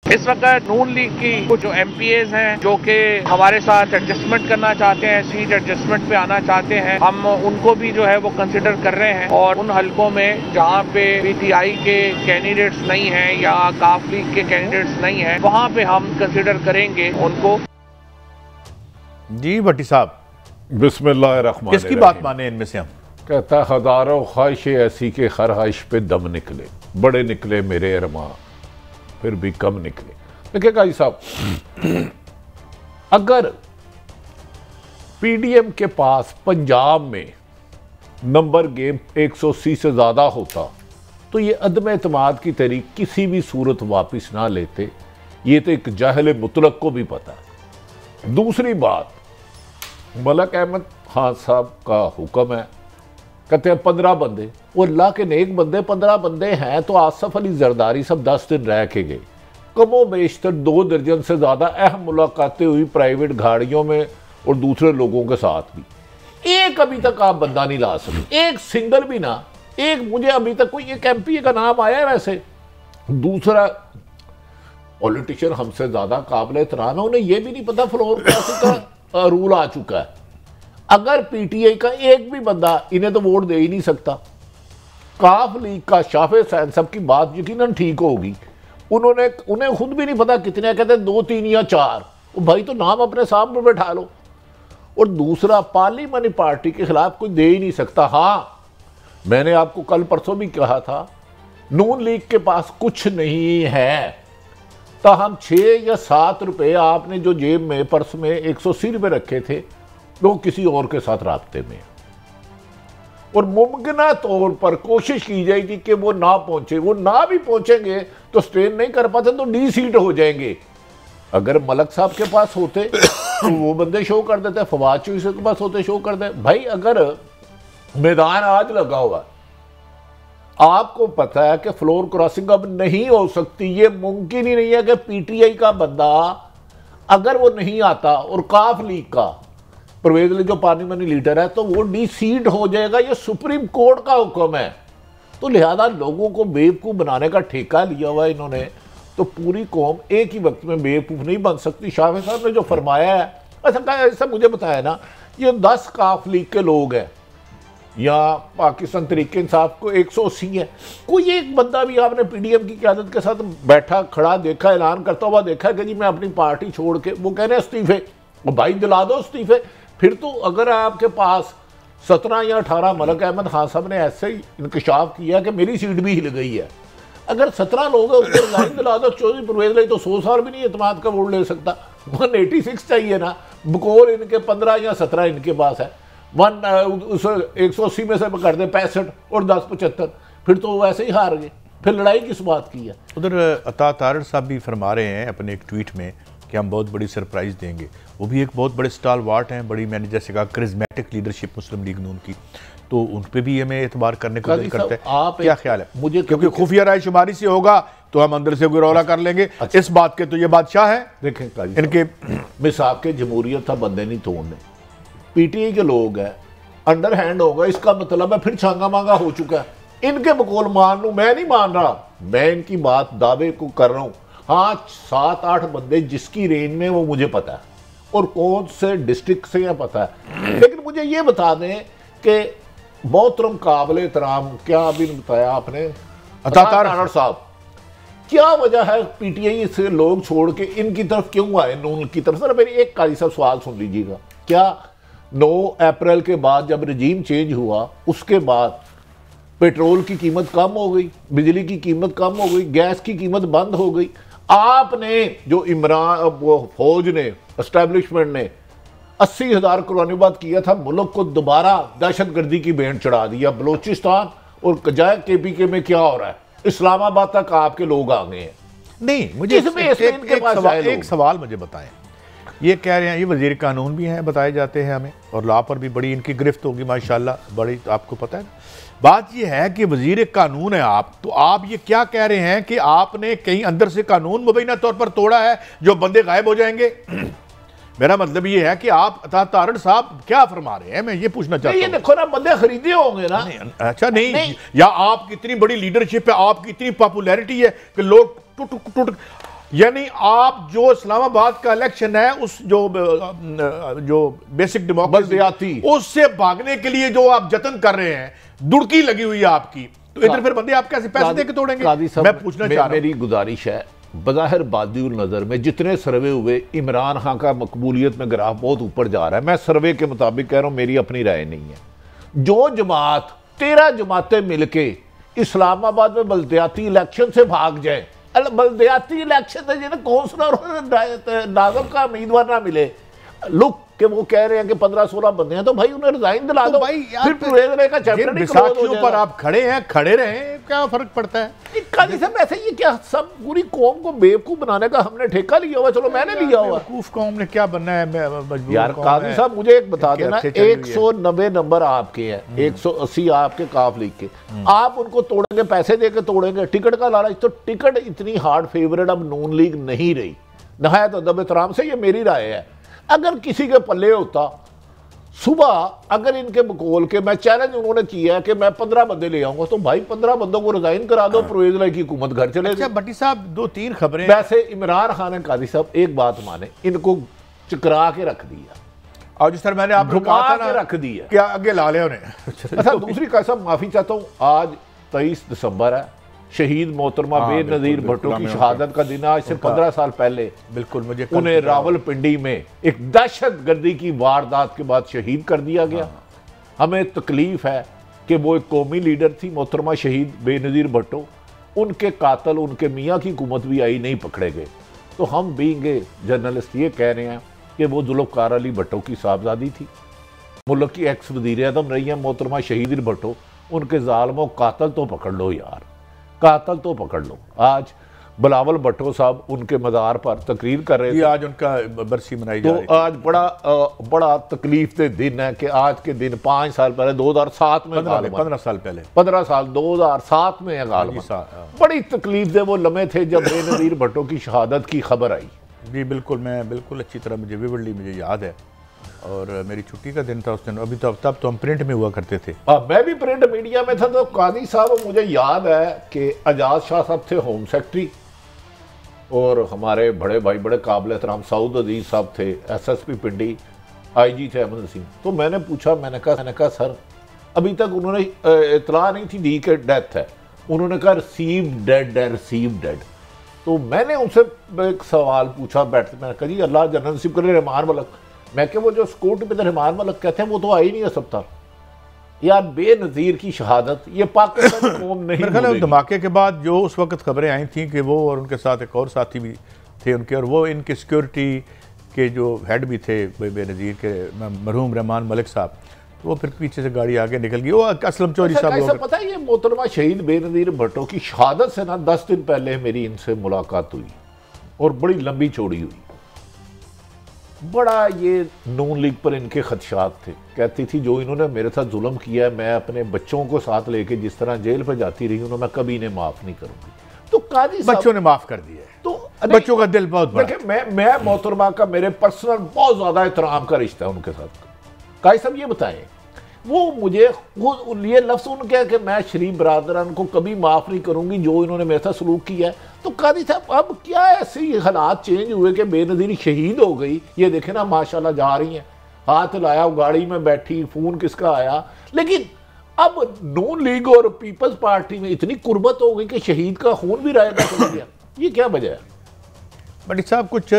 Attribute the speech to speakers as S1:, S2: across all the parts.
S1: इस वक्त नून लीग की कुछ जो MPAs हैं जो कि हमारे साथ एडजस्टमेंट करना चाहते हैं, सीट एडजस्टमेंट पे आना चाहते हैं, हम उनको भी जो है वो कंसिडर कर रहे हैं। और उन हलकों में जहाँ पे PTI के कैंडिडेट्स नहीं हैं या काफ लीग के कैंडिडेट्स नहीं हैं, वहाँ पे हम कंसिडर करेंगे उनको।
S2: जी भट्टी साहब,
S3: बिस्मिल्लाहिर्रहमानिर्रहीम।
S2: किसकी बात माने इनमें से हम?
S3: कहता हजारों ख्वाहिशें ऐसी के हर ख्वाहिश पे दम निकले, बड़े निकले मेरे अरमां फिर भी कम निकले। देखिए काजी साहब, अगर PDM के पास पंजाब में नंबर गेम 180 से ज्यादा होता तो ये अदम एतमाद की तहरीक किसी भी सूरत वापस ना लेते। ये तो एक जाहिल मुतलक को भी पता है। दूसरी बात, मलक अहमद खान साहब का हुक्म है, कहते हैं 15 बंदे, वो अल्लाह के नेक बंदे 15 बंदे हैं तो आसफ अली जरदारी सब 10 दिन रह के गए। कमो बेशतर 2 दर्जन से ज्यादा अहम मुलाकातें हुई प्राइवेट गाड़ियों में और दूसरे लोगों के साथ भी। एक अभी तक आप बंदा नहीं ला सके, एक सिंगल भी ना। एक मुझे अभी तक कोई एक MPA का नाम आया है वैसे। दूसरा, पॉलिटिशियन हमसे ज्यादा काबिल एहतराम है, उन्हें यह भी नहीं पता फ्लोर का रूल आ चुका है। अगर PTI का एक भी बंदा इन्हें तो वोट दे ही नहीं सकता। काफ लीग का शाफे हुसैन साहब की बात यकीनन ठीक होगी। उन्हें खुद भी नहीं पता कितने, कहते 2, 3 या 4। भाई तो नाम अपने सामने बैठा लो। और दूसरा, पार्लियामेंट्री पार्टी के खिलाफ कोई दे ही नहीं सकता। हाँ, मैंने आपको कल परसों भी कहा था, नून लीग के पास कुछ नहीं है। तो हम 6 या 7 रुपए आपने जो जेब में पर्स में 180 रुपए रखे थे, वो किसी और के साथ राब्ते में। और मुमकिना तौर पर कोशिश की जाएगी कि वो ना पहुंचे। वो ना भी पहुंचेंगे तो स्ट्रेन नहीं कर पाते तो D सीट हो जाएंगे। अगर मलक साहब के पास होते तो वो बंदे शो कर देते, फवाद चौधरी के पास होते शो कर दे। भाई अगर मैदान आज लगा हुआ, आपको पता है कि फ्लोर क्रॉसिंग अब नहीं हो सकती। ये मुमकिन ही नहीं है कि PTI का बंदा अगर वो नहीं आता और काफ लीग का परवेज अली जो पार्लियामेंट्री लीडर है तो वो D सीट हो जाएगा। ये सुप्रीम कोर्ट का हुक्म है। तो लिहाजा लोगों को बेवकूफ बनाने का ठेका लिया हुआ है इन्होंने। तो पूरी कौम एक ही वक्त में बेवकूफ नहीं बन सकती। शाह साहब ने जो फरमाया है, ऐसा मुझे बताया ना, ये 10 काफ लीग के लोग हैं या पाकिस्तान तरीके इंसाफ को 180 है। कोई एक बंदा भी आपने PDM की क़यादत के साथ बैठा खड़ा देखा, ऐलान करता हुआ देखा कि जी मैं अपनी पार्टी छोड़ के, वो कह रहे हैं इस्तीफे। वो भाई दिला दो इस्तीफे। फिर तो अगर आपके पास 17 या 18, मलक अहमद खान साहब ने ऐसे ही इंकशाफ किया कि मेरी सीट भी हिल गई है। अगर 17 लोग हैं उसको लाइन दिला दो। चौधरी परवेज अली तो 100 साल भी नहीं एतमाद का वोट ले सकता। 186 चाहिए ना। बकौल इनके 15 या 17 इनके पास है। 180 में से कर दे 65 और 10 75, फिर तो वैसे ही हार गए। फिर लड़ाई किस बात की है?
S2: उधर अता तारड़ साहब भी फरमा रहे हैं अपने एक ट्वीट में कि हम बहुत बड़ी सरप्राइज देंगे। वो भी एक बहुत बड़े स्टालवार्ट हैं, बड़ी, मैंने जैसे कहा, करिज्मेटिक लीडरशिप मुस्लिम लीग नून की। तो उन पे भी हमें एतबार करने को दिल करता है। आप क्या ख्याल है? मुझे क्योंकि खुफिया राय शुमारी से होगा तो हम अंदर से गुरौला कर लेंगे। अच्छा। इस बात के तो ये बादशाह है।
S3: देखें
S2: इनके
S3: मिसाब के जमहूरियत था बंदे नहीं तोड़ने। PTI के लोग हैं, अंडर हैंड होगा, इसका मतलब है फिर छांगा मांगा हो चुका है। इनके बकौल मान लूं, मैं नहीं मान रहा, मैं इनकी बात दावे को कर रहा हूं। हाँ, 7-8 बंदे जिसकी रेंज में वो मुझे पता है और कौन से डिस्ट्रिक्ट से पता है। लेकिन मुझे ये बता दें कि मोहतरम काबिल एहतराम, क्या अभी बताया आपने, अता तारड़ साहब, क्या वजह है PTI से लोग छोड़ के इनकी तरफ क्यों आए, नून की तरफ? सर मेरी एक काजी साहब सवाल सुन लीजिएगा। क्या 9 अप्रैल के बाद जब रजीम चेंज हुआ उसके बाद पेट्रोल की कीमत कम हो गई, बिजली की कीमत कम हो गई, गैस की कीमत बंद हो गई? आपने जो इमरान वो फौज ने, एस्टेब्लिशमेंट ने 80,000 कुर्बानीबाद किया था, मुल्क को दोबारा दहशतगर्दी की भेंट चढ़ा दिया। बलोचिस्तान और कजाक KPK में क्या हो रहा है? इस्लामाबाद तक आपके लोग आ गए हैं।
S2: नहीं, मुझे एक सवाल मुझे बताएं। ये कह रहे हैं ये वजीर कानून भी हैं, बताए जाते हैं हमें, और लॉ पर भी बड़ी इनकी गिरफ्त होगी माशाल्लाह, बड़ी, आपको पता है। बात ये है कि वजीर कानून है आप, तो आप ये क्या कह रहे हैं कि आपने कहीं अंदर से कानून मुबैना तौर पर तोड़ा है जो बंदे गायब हो जाएंगे? मेरा मतलब ये है कि आप अता तारड़ साहब क्या फरमा रहे हैं, मैं ये पूछना चाहता हूं।
S3: ये देखो ना, बंदे खरीदे होंगे ना।
S2: अच्छा नहीं, या आपकी इतनी बड़ी लीडरशिप है, आपकी इतनी पॉपुलैरिटी है कि लोग टूट यानी आप जो इस्लामाबाद का इलेक्शन है उस जो बेसिक डेमोक्रेसी उससे भागने के लिए जो आप जतन कर रहे हैं, दुड़की लगी हुई है आपकी, तो इधर फिर बंदे आप कैसे पैसे देके तोड़ेंगे? मैं पूछना चाह रहा हूं,
S3: मेरी गुजारिश है, बज़ाहिर बादिउल नज़र में जितने सर्वे हुए इमरान खान का मकबूलियत में ग्राफ बहुत ऊपर जा रहा है। मैं सर्वे के मुताबिक कह रहा हूं, मेरी अपनी राय नहीं है। जो जमात 13 जमातें मिलके इस्लामाबाद में बल्दियाती इलेक्शन से भाग जाए, बल्दियाती इलेक्शन से जिन्हें कौंसलर नाज़िम का उम्मीदवार ना मिले, लुक कि वो कह रहे हैं कि 15-16 बंदे हैं, तो भाई उन्हें रिजाइन दिला दो भाई, फिर प्रेजरे का चैप्टर नहीं क्लोज हो
S2: पर आप खड़े हैं, खड़े रहें, क्या फर्क पड़ता है?
S3: काजी साहब ऐसे ये क्या सब पूरी कौम को बेवकूफ बनाने का हमने ठेका लिया हुआ? चलो मैंने लिया हुआ,
S2: बेवकूफ कौम ने क्या बनना है
S3: यार? काजी साहब मुझे एक बता देना, 190 नंबर आपके हैं, 180 आपके काफ लीग के, आप उनको तोड़ेंगे, पैसे देके तोड़ेंगे, टिकट का लालच, तो टिकट इतनी हार्ड फेवरेट अब नून लीग नहीं रही। नहायत अदब एहतराम से ये मेरी राय है, अगर किसी के पल्ले होता, सुबह अगर इनके बकौल के मैं चैलेंज उन्होंने किया है कि मैं 15 बंदे ले आऊंगा, तो भाई 15 बंदों को रिजाइन करा दो, परवेज इलाही की हुकूमत घर चले जाए।
S2: भट्टी साहब 2-3 खबरें।
S3: वैसे इमरान खान ने, काजी साहब एक बात माने, इनको चकरा के रख दिया,
S2: और जिस तरह मैंने आपको कहा था ना,
S3: रख दिया,
S2: क्या आगे ला लिया उन्हें।
S3: अच्छा दूसरी काजी साहब माफी चाहता हूं, आज 23 दिसंबर है, शहीद मोहतरमा बेनज़ीर भुट्टो की शहादत का दिन। आज से 15 साल पहले
S2: बिल्कुल मुझे
S3: उन्हें रावलपिंडी में एक दहशतगर्दी की वारदात के बाद शहीद कर दिया गया। हमें तकलीफ है कि वो एक कौमी लीडर थी मोहतरमा शहीद बेनज़ीर भुट्टो, उनके कातल उनके मियाँ की हुकूमत भी आई, नहीं पकड़े गए। तो हम बीइंग जर्नलिस्ट ये कह रहे हैं कि वो जुल्फ़कार अली भुट्टो की साहबजादी थी, मुल्क की एक्स वज़ीर आज़म रही है मोहतरमा शहीद भुट्टो, उनके ज़ालिमों कातल तो पकड़ लो यार, कातल तो पकड़ लो। आज बिलावल भुट्टो साहब उनके मज़ार पर तकरीर कर रहे थे,
S2: आज उनका बरसी मनाई जा रही
S3: तो आज बड़ा तकलीफ दे दिन है कि आज के दिन 5 साल पहले 2007 में
S2: 15 साल पहले
S3: 15 साल 2007 में है गालिबा, बड़ी तकलीफ दे वो लम्हे थे जब बेनज़ीर भुट्टो की शहादत की खबर आई।
S2: जी बिल्कुल, मैं बिल्कुल अच्छी तरह विविडली मुझे याद है, और मेरी छुट्टी का दिन था उस दिन। अभी तो तब तो हम प्रिंट में हुआ करते थे।
S3: मैं भी प्रिंट मीडिया में था। तो काजी साहब मुझे याद है कि एजाज शाह साहब थे होम सेक्रेटरी, और हमारे बड़े भाई बड़े काबिल एहतराम सऊद अजीज साहब थे SSP पिंडी, IG थे अहमद सिंह। तो मैंने पूछा, मैंने कहा सर अभी तक उन्होंने इतला नहीं थी दी के डेथ है, उन्होंने कहा रिसीव डेड है, रिसीव डेड। तो मैंने उनसे एक सवाल पूछा बैठते, मैंने कहा जी अल्लाह जन्नत नसीब करे रहमान मलक, मैं क्या वो जो स्कूट पे रहमान मलक कहते हैं वो तो आ ही नहीं है सकता यार। बेनज़ीर की शहादत ये पाकिस्तान कौम नहीं भूलेगी।
S2: धमाके के बाद जो उस वक्त खबरें आई थी कि वो और उनके साथ एक और साथी भी थे उनके, और वो इनके सिक्योरिटी के जो हेड भी थे बेनज़ीर के मरहूम रहमान मलिक साहब, तो वो फिर पीछे से गाड़ी आगे निकल गई, वो असलम चौधरी साहब।
S3: पता है ये मोहतरमा शहीद बेनज़ीर भुट्टो की शहादत से ना 10 दिन पहले मेरी इनसे मुलाकात हुई, और बड़ी लंबी चौड़ी हुई। बड़ा ये नून लीग पर इनके खदशात थे, कहती थी जो इन्होंने मेरे साथ जुल्म किया है, मैं अपने बच्चों को साथ लेके जिस तरह जेल पर जाती रही हूँ, मैं कभी इन्हें माफ़ नहीं करूँगी। तो काजी
S2: बच्चों ने माफ़ कर दिया, तो बच्चों का दिल बहुत बड़ा।
S3: देखिए मैं मोहतरमा का मेरे पर्सनल बहुत ज़्यादा एहतराम का रिश्ता है उनके साथ। काजी साहब ये बताएं, वो मुझे वो ये लफ्ज़ उनके कि मैं शरीफ बरादरान को कभी माफ़ नहीं करूँगी जो इन्होंने मेरे साथ सलूक किया है। तो काजी साहब अब क्या ऐसे हालात चेंज हुए कि बेनज़ीर शहीद हो गई, ये देखे ना माशाल्लाह जा रही हैं, हाथ लाया, गाड़ी में बैठी, फ़ोन किसका आया, लेकिन अब नून लीग और पीपल्स पार्टी में इतनी कुर्बत हो गई कि शहीद का खून भी रायदा चल गया। ये क्या वजह है?
S2: बट साहब कुछ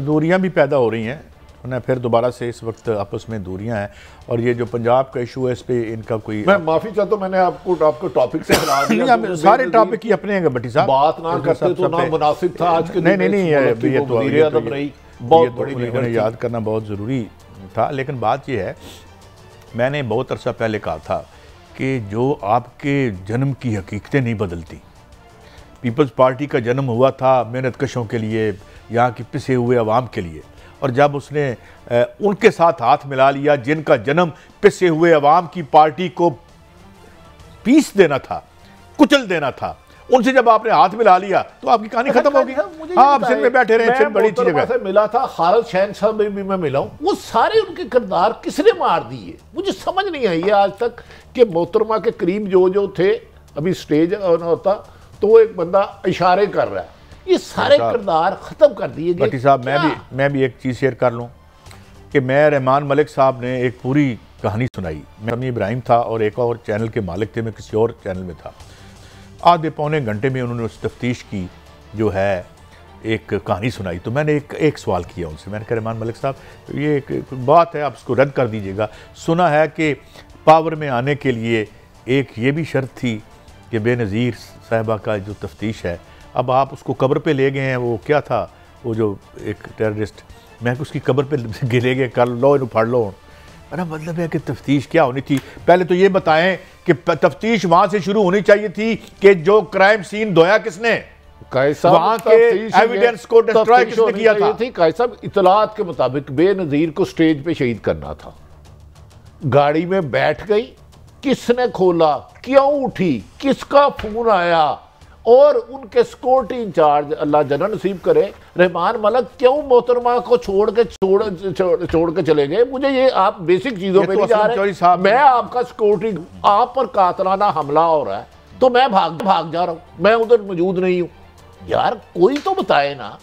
S2: दूरियां भी पैदा हो रही हैं, उन्हें फिर दोबारा से इस वक्त आपस में दूरियां हैं, और ये जो पंजाब का इशू है इस पे इनका कोई, मैं
S3: माफ़ी चाहता हूं मैंने आपको टॉपिक से हटा दिया।
S2: सारे टॉपिक ही अपने हैं भट्टी साहब,
S3: बात ना करते तो ना मुनासिब था आज के।
S2: नहीं ये तो
S3: रही बहुत बड़ी
S2: लीडर याद करना बहुत ज़रूरी था। लेकिन बात यह है, मैंने बहुत अरसा पहले कहा था कि जो आपके जन्म की हकीकतें नहीं बदलती, पीपल्स पार्टी का जन्म हुआ था मेहनत कशों के लिए, यहाँ की पिसे हुए अवाम के लिए, और जब उसने उनके साथ हाथ मिला लिया जिनका जन्म पिसे हुए अवाम की पार्टी को पीस देना था, कुचल देना था, उनसे जब आपने हाथ मिला लिया तो आपकी कहानी खत्म होगी। हाँ, आप सिंध में बैठे रहे, सिंध बड़ी जगह से
S3: मिला था, खालिद शहन साहब में भी मैं मिला हूँ, वो सारे उनके किरदार किसने मार दिए मुझे समझ नहीं आई है आज तक कि मोहतरमा के करीब जो थे, अभी स्टेज होता तो वो एक बंदा इशारे कर रहा है ये सारे किरदार खत्म कर दिए गए।
S2: भट्टी साहब मैं भी एक चीज़ शेयर कर लूँ कि मैं रहमान मलिक साहब ने एक पूरी कहानी सुनाई। मैं अमी इब्राहिम था और एक और चैनल के मालिक थे, मैं किसी और चैनल में था। आधे पौने घंटे में उन्होंने उस तफ्तीश की जो है एक कहानी सुनाई। तो मैंने एक सवाल किया उनसे, मैंने कहा रहमान मलिक साहब ये एक बात है, आप इसको रद्द कर दीजिएगा। सुना है कि पावर में आने के लिए एक ये भी शर्त थी कि बेनज़ीर साहिबा का जो तफ्तीश है, अब आप उसको कब्र पे ले गए हैं। वो क्या था, वो जो एक टेररिस्ट, मैं उसकी कब्र पे ले गए, कर लो इन्हों फड़ लो। मेरा मतलब है कि तफ्तीश क्या होनी थी, पहले तो ये बताएं कि तफ्तीश वहाँ से शुरू होनी चाहिए थी कि जो क्राइम सीन धोया किसने, वहाँ के एविडेंस को डिस्ट्रॉय किसने किया था।
S3: कायद साहब, इतलात के मुताबिक बेनज़ीर को स्टेज पे शहीद करना था। गाड़ी में बैठ गई, किसने खोला, क्यों उठी, किसका फोन आया, और उनके सिक्योरिटी इंचार्ज अल्लाह जन्नत नसीब करे रहमान मलिक क्यों मोहतरमा को छोड़ के चले गए। मुझे ये आप बेसिक चीजों पे नहीं जा रहे। मैं आपका सिक्योरिटी, आप पर कातलाना हमला हो रहा है तो मैं भाग जा रहा हूं, मैं उधर मौजूद नहीं हूं। यार कोई तो बताए ना।